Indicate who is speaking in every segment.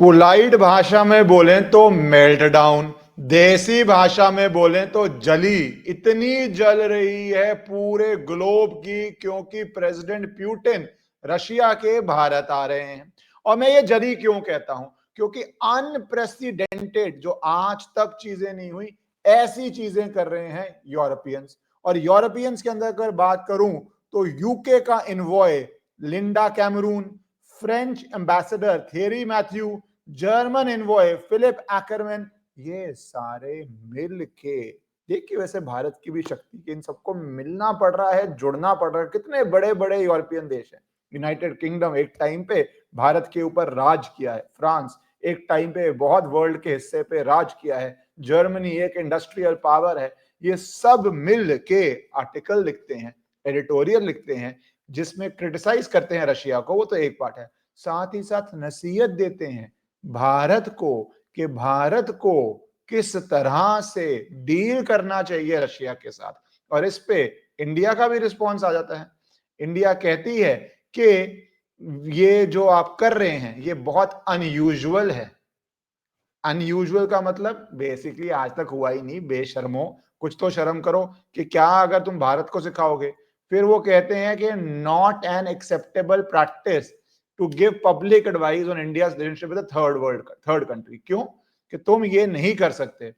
Speaker 1: Polite भाषा में बोलें तो मेल्ट डाउन, देसी भाषा में बोलें तो जली। इतनी जल रही है पूरे ग्लोब की क्योंकि प्रेसिडेंट पुतिन रशिया के भारत आ रहे हैं। और मैं ये जली क्यों कहता हूं, क्योंकि अनप्रेसिडेंटेड, जो आज तक चीजें नहीं हुई, ऐसी चीजें कर रहे हैं यूरोपियंस। और यूरोपियंस के अंदर अगर बात करूं तो यूके का envoy Linda Cameron, French ambassador Thierry Mathou, German envoy Philipp Ackermann, ये सारे मिल के, देखिए वैसे भारत की भी शक्ति के इन सबको मिलना पड़ रहा है, जुड़ना पड़ रहा है। कितने बड़े बड़े यूरोपियन देश हैं। यूनाइटेड किंगडम एक टाइम पे भारत के ऊपर राज किया है, फ्रांस एक टाइम पे बहुत वर्ल्ड के हिस्से पे राज किया है, जर्मनी एक इंडस्ट्रियल पावर है। ये सब मिल के आर्टिकल लिखते हैं, एडिटोरियल लिखते हैं, जिसमें क्रिटिसाइज करते हैं रशिया को, वो तो एक पार्ट है। साथ ही साथ नसीहत देते हैं भारत को कि भारत को किस तरह से डील करना चाहिए रशिया के साथ। और इस पे इंडिया का भी रिस्पॉन्स आ जाता है। इंडिया कहती है कि ये जो आप कर रहे हैं ये बहुत अनयूजुअल है। अनयूजुअल का मतलब बेसिकली आज तक हुआ ही नहीं, बेशर्मो, कुछ तो शर्म करो कि क्या अगर तुम भारत को सिखाओगे। फिर वो कहते हैं कि not an acceptable practice to give public advice on India's relationship with third country. क्यों कि तुम ये नहीं कर सकते।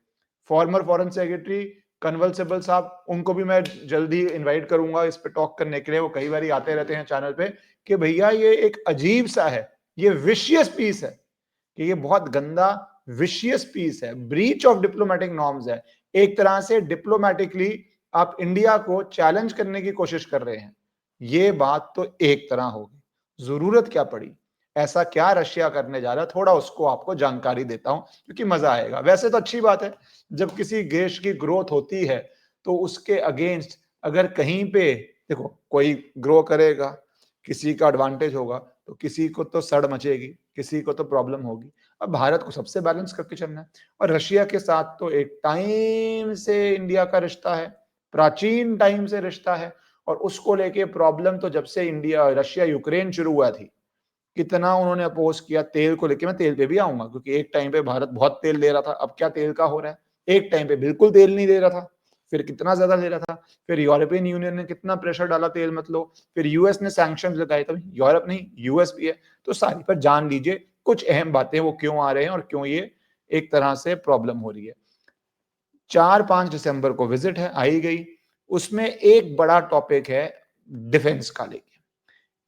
Speaker 1: Former foreign secretary Kanwal Sibal साहब, उनको भी मैं जल्दी इनवाइट करूंगा इस पे टॉक करने के लिए, वो कई बार आते रहते हैं चैनल पे, कि भैया ये एक अजीब सा है, ये विशियस पीस है, कि ये बहुत गंदा विशियस पीस है, ब्रीच ऑफ डिप्लोमेटिक नॉर्म्स है। एक तरह से डिप्लोमेटिकली आप इंडिया को चैलेंज करने की कोशिश कर रहे हैं। ये बात तो एक तरह होगी, जरूरत क्या पड़ी, ऐसा क्या रशिया करने जा रहा है, थोड़ा उसको आपको जानकारी देता हूं क्योंकि मजा आएगा। वैसे तो अच्छी बात है, जब किसी देश की ग्रोथ होती है तो उसके अगेंस्ट अगर कहीं पे देखो कोई ग्रो करेगा, किसी का एडवांटेज होगा तो किसी को तो सड़ मचेगी, किसी को तो प्रॉब्लम होगी। अब भारत को सबसे बैलेंस करके चलना है। और रशिया के साथ तो एक टाइम से इंडिया का रिश्ता है, प्राचीन टाइम से रिश्ता है। और उसको लेके प्रॉब्लम तो जब से इंडिया रशिया यूक्रेन शुरू हुआ थी, कितना उन्होंने अपोज किया तेल को लेके। मैं तेल पे भी आऊंगा क्योंकि एक टाइम पे भारत बहुत तेल ले रहा था, अब क्या तेल का हो रहा है। एक टाइम पे बिल्कुल तेल नहीं दे रहा था, फिर कितना ज्यादा ले रहा था, फिर यूरोपियन यूनियन ने कितना प्रेशर डाला तेल मत लो, फिर यूएस ने सैंक्शन लगाए, तब यूरोप नहीं यूएस भी है। तो सारी पर जान लीजिए कुछ अहम बातें वो क्यों आ रहे हैं और क्यों ये एक तरह से प्रॉब्लम हो रही है। 4-5 दिसंबर को विजिट है, आई गई। उसमें एक बड़ा टॉपिक है डिफेंस का लेके,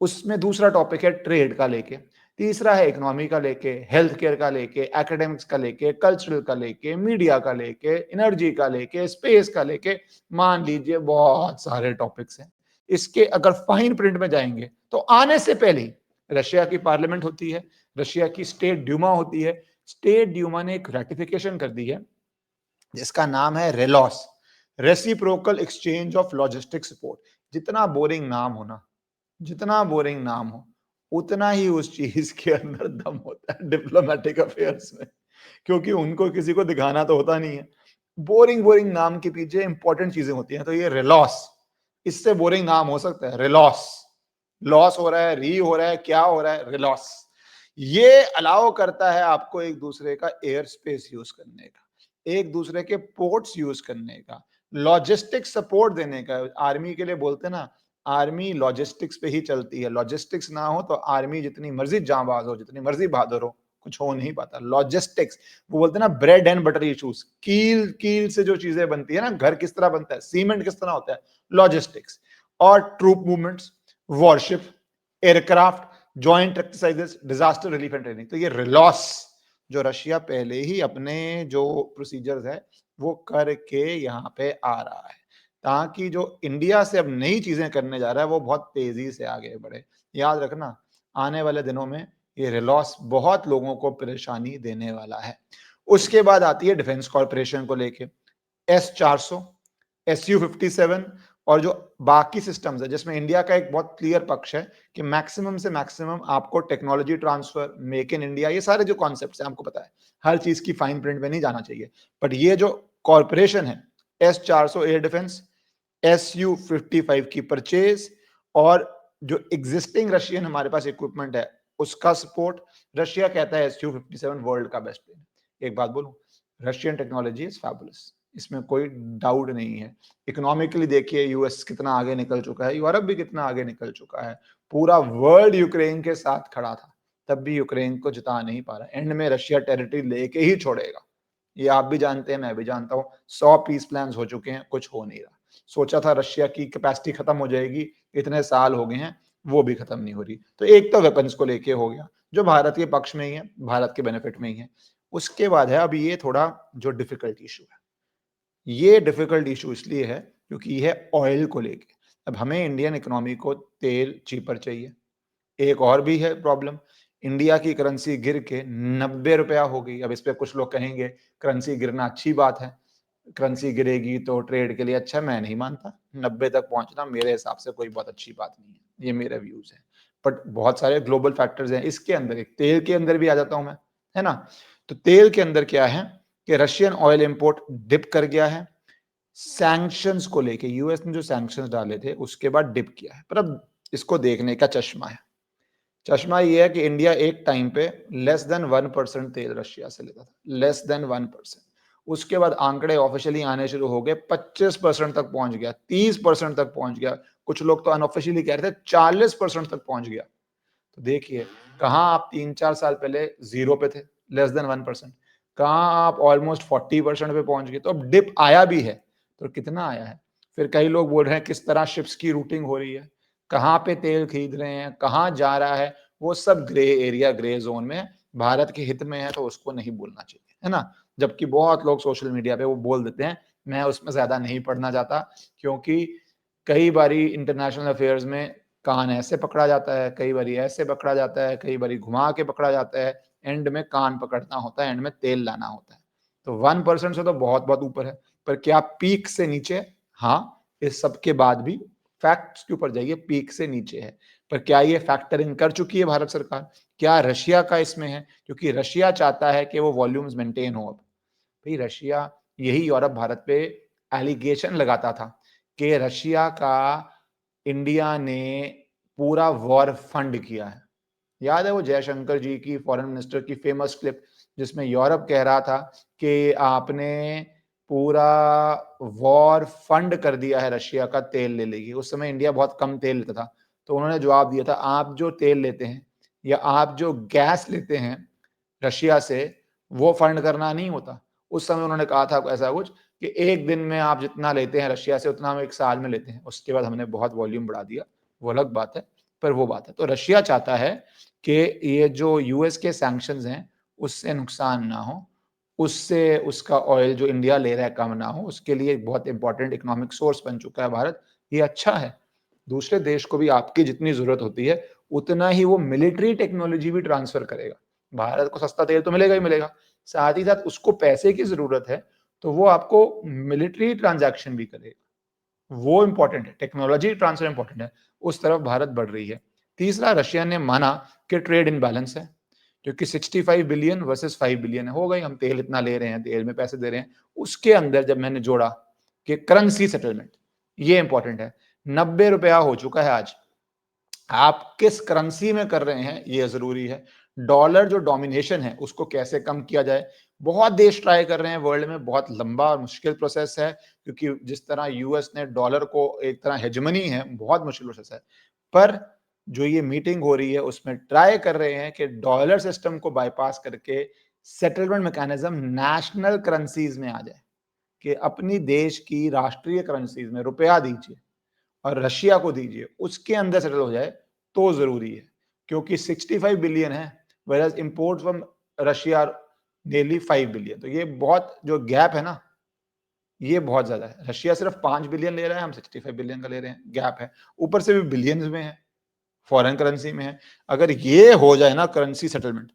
Speaker 1: उसमें दूसरा टॉपिक है ट्रेड का लेके, तीसरा है इकोनॉमी का लेके, हेल्थ केयर का लेके, एकेडमिक्स का लेके, कल्चरल का लेके, मीडिया का लेके, एनर्जी का लेके, स्पेस का लेके, मान लीजिए बहुत सारे टॉपिक्स हैं। इसके अगर फाइन प्रिंट में जाएंगे तो आने से पहले ही रशिया की पार्लियामेंट होती है, रशिया की स्टेट ड्यूमा होती है। स्टेट ड्यूमा ने एक रेटिफिकेशन कर दी है जिसका नाम है RELOS, reciprocal exchange of logistic support. जितना बोरिंग नाम हो ना, जितना बोरिंग नाम हो उतना ही उस चीज के अंदर दम होता है डिप्लोमेटिक अफेयर्स में, क्योंकि उनको किसी को दिखाना तो होता नहीं है। बोरिंग बोरिंग नाम के पीछे इंपॉर्टेंट चीजें होती हैं। तो ये रिलॉस, इससे बोरिंग नाम हो सकता है रिलॉस, लॉस हो रहा है, री हो रहा है, क्या हो रहा है, रिलॉस। ये अलाउ करता है आपको एक दूसरे का एयर स्पेस यूज करने का, एक दूसरे के पोर्ट्स यूज करने का, लॉजिस्टिक सपोर्ट देने का। आर्मी के लिए बोलते ना, आर्मी लॉजिस्टिक्स पे ही चलती है, लॉजिस्टिक्स ना हो तो आर्मी जितनी मर्जी जांबाज हो, जितनी मर्जी बहादुर हो, कुछ हो नहीं पाता। लॉजिस्टिक्स, वो बोलते हैं ना ब्रेड एंड बटर इशूज, कील कील से जो चीजें बनती है ना, घर किस तरह बनता है, सीमेंट किस तरह होता है, लॉजिस्टिक्स। और troop movements, warship, aircraft, joint exercises, disaster relief and training. तो ये रिलॉस जो रशिया पहले ही अपने जो प्रोसीजर्स है वो करके यहाँ पे आ रहा है, ताकि जो इंडिया से अब नई चीजें करने जा रहा है वो बहुत तेजी से आगे बढ़े। याद रखना आने वाले दिनों में ये रिलॉस बहुत लोगों को परेशानी देने वाला है। उसके बाद आती है डिफेंस कॉर्पोरेशन को लेके, S-400, Su-57 और जो बाकी सिस्टम्स है, जिसमें इंडिया का एक बहुत क्लियर पक्ष है कि मैक्सिमम से मैक्सिमम आपको technology transfer, make in India, ये सारे जो कॉन्सेप्ट्स हैं आपको पता है, हर चीज की फाइन प्रिंट में नहीं जाना चाहिए। बट ये जो कॉर्पोरेशन है, S-400 एयर डिफेंस, Su-55 की परचेज, और जो एग्जिस्टिंग रशियन हमारे पास इक्विपमेंट है उसका सपोर्ट। रशिया कहता है Su-57 वर्ल्ड का बेस्ट प्लेन। एक बात बोलूं, रशियन टेक्नोलॉजी इज फैबुलस, इसमें कोई डाउट नहीं है। इकोनॉमिकली देखिए यूएस कितना आगे निकल चुका है, यूरोप भी कितना आगे निकल चुका है, पूरा वर्ल्ड यूक्रेन के साथ खड़ा था, तब भी यूक्रेन को जिता नहीं पा रहा। एंड में रशिया टेरिटरी लेके ही छोड़ेगा, ये आप भी जानते हैं, मैं भी जानता हूँ। 100 पीस प्लान हो चुके हैं, कुछ हो नहीं रहा। सोचा था रशिया की कैपेसिटी खत्म हो जाएगी, इतने साल हो गए हैं, वो भी खत्म नहीं हो रही। तो एक तो वेपन्स को लेके हो गया, जो भारत के पक्ष में ही है, भारत के बेनिफिट में ही है। उसके बाद है अब ये थोड़ा जो डिफिकल्ट इशू है, ये डिफिकल्ट इशू इसलिए है क्योंकि ये है ऑयल को लेके। अब हमें इंडियन इकोनॉमी को तेल चीपर चाहिए। एक और भी है प्रॉब्लम, इंडिया की करेंसी गिर के 90 रुपया हो गई। अब इस पे कुछ लोग कहेंगे करेंसी गिरना अच्छी बात है, करेंसी गिरेगी तो ट्रेड के लिए अच्छा है। मैं नहीं मानता, 90 तक पहुंचना मेरे हिसाब से कोई बहुत अच्छी बात नहीं है, ये मेरे व्यूज है। बट बहुत सारे ग्लोबल फैक्टर्स हैं इसके अंदर, एक तेल के अंदर भी आ जाता हूं मैं, है ना। तो तेल के अंदर क्या है कि रशियन ऑयल इंपोर्ट डिप कर गया है, सैंक्शंस को लेके यूएस ने जो सैंक्शंस डाले थे उसके बाद डिप किया है। पर अब इसको देखने का चश्मा है, चश्मा ये है कि इंडिया एक टाइम पे लेस देन 1% तेल रशिया से लेता था, लेस देन 1%। उसके बाद आंकड़े ऑफिशियली आने शुरू हो गए, 25% तक पहुंच गया, 30% तक पहुंच गया, कुछ लोग तो अनऑफिशियली कह रहे थे 40% तक पहुंच गया। तो देखिए कहां आप 3-4 साल पहले जीरो पे थे, लेस देन 1%, कहां आप ऑलमोस्ट 40% पे पहुंच गए। तो अब डिप आया भी है तो कितना आया है। फिर कई लोग बोल रहे हैं किस तरह शिप्स की रूटिंग हो रही है, कहां पे तेल खरीद रहे हैं, कहां जा रहा है, वो सब ग्रे एरिया, ग्रे जोन में है। भारत के हित में है तो उसको नहीं बोलना चाहिए, है ना। जबकि बहुत लोग सोशल मीडिया पे वो बोल देते हैं, मैं उसमें ज्यादा नहीं पढ़ना चाहता, क्योंकि कई बारी इंटरनेशनल अफेयर्स में कान ऐसे पकड़ा जाता है, कई बारी ऐसे पकड़ा जाता है, कई बारी घुमा के पकड़ा जाता है, एंड में कान पकड़ना होता है, एंड में तेल लाना होता है। तो 1% से तो बहुत बहुत ऊपर है, पर क्या पीक से नीचे? हाँ, इस सब के बाद भी फैक्ट्स के ऊपर जाइए, पीक से नीचे है। पर क्या ये फैक्टर इन कर चुकी है भारत सरकार? क्या रशिया का इसमें है? क्योंकि रशिया चाहता है कि वो वॉल्यूम्स मेंटेन हो। अब भाई रशिया, यही यूरोप भारत पे एलिगेशन लगाता था कि रशिया का इंडिया ने पूरा वॉर फंड किया है। याद है वो जयशंकर जी की, फॉरेन मिनिस्टर की फेमस क्लिप, जिसमें यूरोप कह रहा था कि आपने पूरा वॉर फंड कर दिया है रशिया का तेल ले लेगी। उस समय इंडिया बहुत कम तेल लेता था, तो उन्होंने जवाब दिया था, आप जो तेल लेते हैं या आप जो गैस लेते हैं रशिया से, वो फंड करना नहीं होता। उस समय उन्होंने कहा था ऐसा कुछ कि एक दिन में आप जितना लेते हैं रशिया से उतना हम एक साल में लेते हैं। उसके बाद हमने बहुत वॉल्यूम बढ़ा दिया, वो अलग बात है, पर वो बात है। तो रशिया चाहता है कि ये जो यूएस के सैंक्शंस हैं उससे नुकसान ना हो, उससे उसका ऑयल जो इंडिया ले रहा है कम ना हो। उसके लिए बहुत इंपॉर्टेंट इकोनॉमिक सोर्स बन चुका है भारत, ये अच्छा है। दूसरे देश को भी आपकी जितनी जरूरत होती है उतना ही वो मिलिट्री टेक्नोलॉजी भी ट्रांसफर करेगा। भारत को सस्ता तेल तो मिलेगा ही मिलेगा, साथ ही साथ उसको पैसे की जरूरत है तो वो आपको मिलिट्री ट्रांजैक्शन भी करेगा। वो इंपॉर्टेंट है, टेक्नोलॉजी ट्रांसफर इंपॉर्टेंट है, उस तरफ भारत बढ़ रही है। तीसरा, रशिया ने माना कि ट्रेड इनबैलेंस है, क्योंकि 65 बिलियन वर्सेस 5 बिलियन है, हो गई, हम तेल इतना ले रहे हैं, तेल में पैसे दे रहे हैं। उसके अंदर जब मैंने जोड़ा कि करेंसी सेटलमेंट, ये इंपॉर्टेंट है। 90 रुपया हो चुका है आज, आप किस करेंसी में कर रहे हैं ये जरूरी है। डॉलर जो डोमिनेशन है उसको कैसे कम किया जाए, बहुत देश ट्राई कर रहे हैं वर्ल्ड में, बहुत लंबा और मुश्किल प्रोसेस है, क्योंकि जिस तरह यूएस ने डॉलर को एक तरह हेजमनी है, बहुत मुश्किल प्रोसेस है। पर जो ये मीटिंग हो रही है उसमें ट्राई कर रहे हैं कि डॉलर सिस्टम को बाईपास करके सेटलमेंट मैकेनिज्म नेशनल करेंसीज में आ जाए, कि अपनी देश की राष्ट्रीय करेंसीज में रुपया दीजिए और रशिया को दीजिए, उसके अंदर सेटल हो जाए तो जरूरी है। क्योंकि 65 बिलियन है, we're import from Russia daily 5 billion, तो ये बहुत जो गैप है ना, ये बहुत ज्यादा है। रशिया सिर्फ 5 बिलियन ले रहा है, हम 65 बिलियन का ले रहे हैं, गैप है। ऊपर से भी बिलियंस में है, फॉरेन करेंसी में है। अगर ये हो जाए ना करेंसी सेटलमेंट,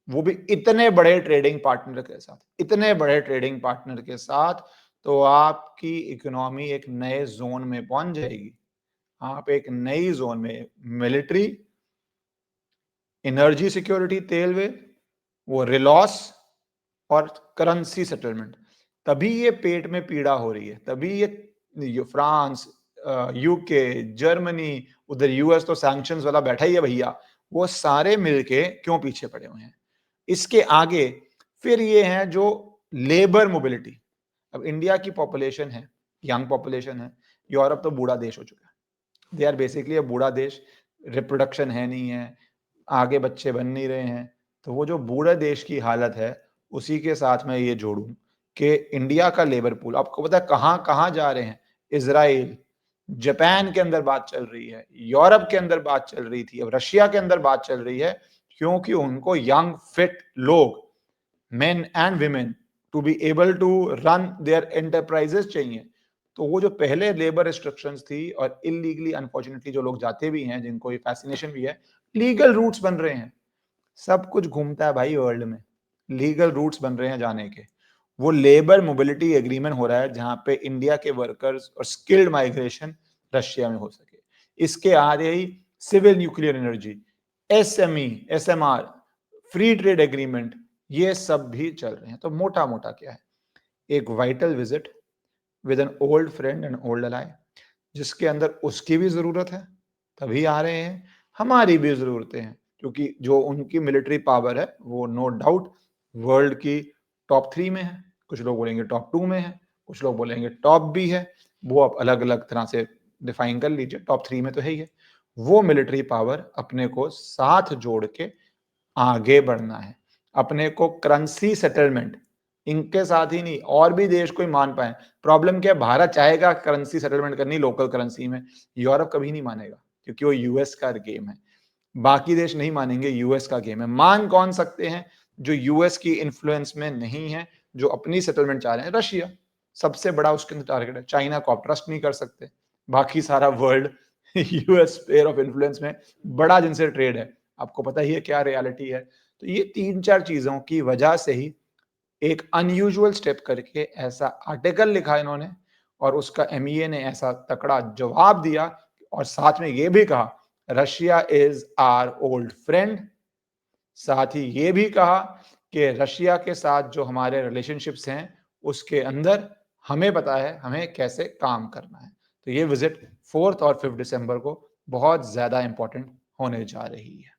Speaker 1: वो भी इतने बड़े ट्रेडिंग पार्टनर के साथ, इतने बड़े ट्रेडिंग पार्टनर के साथ, तो आपकी इकोनॉमी एक नए जोन में पहुंच जाएगी। आप एक नई जोन में, मिलिट्री, एनर्जी सिक्योरिटी, तेल वे, वो रिलॉस और करेंसी सेटलमेंट, तभी ये पेट में पीड़ा हो रही है। तभी ये फ्रांस, यूके, जर्मनी, उधर यूएस तो सैंक्शंस वाला बैठा ही है भैया, वो सारे मिलके क्यों पीछे पड़े हुए हैं। इसके आगे फिर ये हैं जो लेबर मोबिलिटी। अब इंडिया की पॉपुलेशन है, यंग पॉपुलेशन है, यूरोप तो बूढ़ा देश हो चुका है। दे आर बेसिकली अ बूढ़ा देश, रिप्रोडक्शन है नहीं है, आगे बच्चे बन नहीं रहे हैं। तो वो जो बूढ़ा देश की हालत है, उसी के साथ मैं ये जोड़ूं कि इंडिया का लेबर पूल आपको पता है कहाँ कहाँ जा रहे हैं। इजराइल, जापान के अंदर बात चल रही है, यूरोप के अंदर बात चल रही थी, अब रशिया के अंदर बात चल रही है, क्योंकि उनको यंग फिट लोग, men and women, to be able to run their enterprises चाहिए। तो वो जो पहले लेबर रिस्ट्रिक्शंस थी और इलीगली अनफॉर्चुनेटली जो लोग जाते भी हैं, जिनको ये फैसिनेशन भी है, लीगल रूट्स बन रहे हैं। सब कुछ घूमता है भाई वर्ल्ड में, लीगल रूट्स बन रहे हैं जाने के। वो लेबर मोबिलिटी एग्रीमेंट हो रहा है जहां पे इंडिया के वर्कर्स और स्किल्ड माइग्रेशन रशिया में हो सके। इसके आगे ही civil nuclear energy, SME, SMR, free trade agreement, ये सब भी चल रहे हैं। तो मोटा मोटा क्या है, एक vital visit with an old friend and old ally, जिसके अंदर उसकी भी जरूरत है तभी आ रहे हैं, हमारी भी जरूरतें हैं, क्योंकि जो उनकी मिलिट्री पावर है वो नो डाउट वर्ल्ड की टॉप 3 में है। कुछ लोग बोलेंगे टॉप 2 में है, कुछ लोग बोलेंगे टॉप भी है, वो आप अलग अलग तरह से डिफाइन कर लीजिए, टॉप 3 में तो है ही है। वो मिलिट्री पावर अपने को साथ जोड़ के आगे बढ़ना है। अपने को करेंसी सेटलमेंट इनके साथ ही नहीं, और भी देश कोई मान पाए। प्रॉब्लम क्या है, भारत चाहेगा करेंसी सेटलमेंट करनी लोकल करेंसी में, यूरोप कभी नहीं मानेगा, क्योंकि वो यूएस का गेम है। बाकी देश नहीं मानेंगे, यूएस का गेम है। मान कौन सकते हैं जो यूएस की इन्फ्लुएंस में नहीं है, जो अपनी सेटलमेंट चाह रहे हैं? रशिया सबसे बड़ा उसके अंदर टारगेट है। चाइना को आप ट्रस्ट नहीं कर सकते, बाकी सारा world US sphere of influence में बड़ा जिनसे ट्रेड है। आपको पता ही है क्या रियलिटी है। तो ये 3-4 चीजों की वजह से ही एक अनयूजुअल स्टेप करके ऐसा आर्टिकल लिखा इन्होंने, और उसका एमईए ने ऐसा तकड़ा जवाब दिया, और साथ में ये भी कहा Russia is our old friend. साथ ही ये भी कहा कि रशिया के साथ जो हमारे रिलेशनशिप्स हैं उसके अंदर हमें पता है हमें कैसे काम करना है। तो ये विजिट 4 और 5 दिसंबर को बहुत ज्यादा इंपॉर्टेंट होने जा रही है।